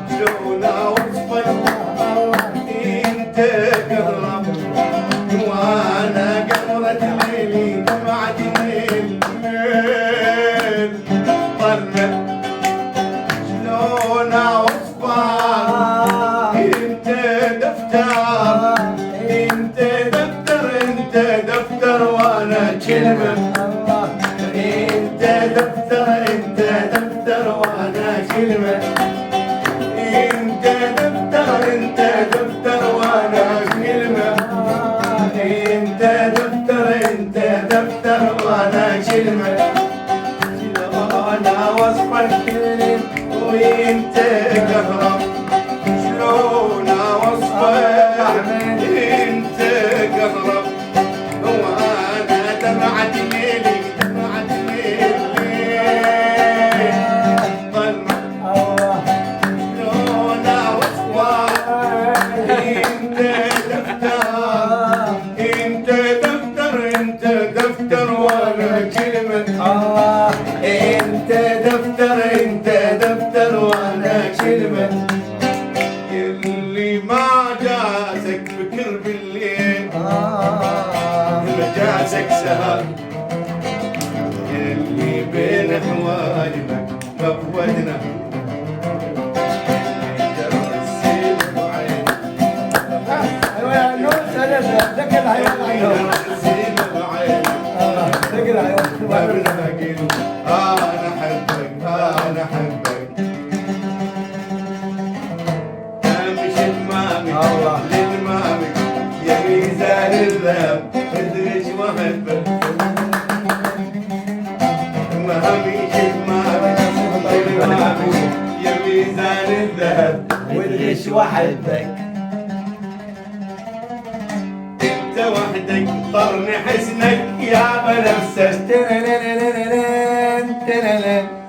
شلون اوصفك انت قرب وانا قمرة ليلي دمعة الليل طلع شلون اوصفك انت دفتر انت دفتر انت دفتر وانا كلمة انت دفتر انت دفتر وانا كلمة انت دفتر انت دفتر وانا كلمة انت دفتر انت دفتر وانا كلمة انا وصفك وانت قهرب شلون اوصفك انت قهرب وانا دمعة ليلي دمعة ليلي طلع شلون اوصفك انت دفتر انت دفتر انت دفتر وانا كلمة انت دفتر انت دفتر وانا كلمة اللي ما جازك فكر بالليل مجازك سهر اللي بين حواجبك مفودنا ايوه يا نور سلام ذكر العيال عيون ذكر العيون انا احبك انا احبك امشي امامك لامامك يا ميزان الذهب ادرج واحبك ما امشي امامك لامامك يا ميزان الذهب وادرس واحبك انت وحدك طرن حزنك يا بنفسك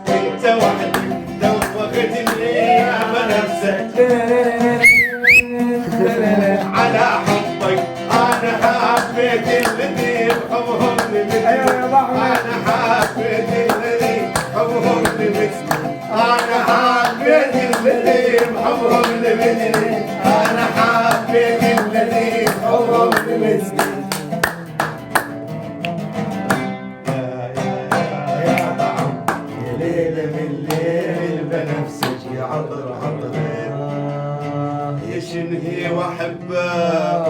انت وحدك دوختني يا بنفسك على حبك انا حبيت الذي بحبهم انا حبيت الذي بحبهم انا حبيت الذي بحبهم انا حبيت الذي بحبهم بنفسك يا عطر عطر يشنهي واحبك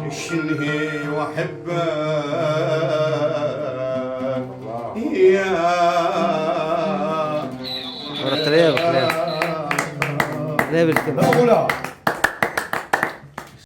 يشنهي واحبك يا ورا قريب قريب قريب الكلام.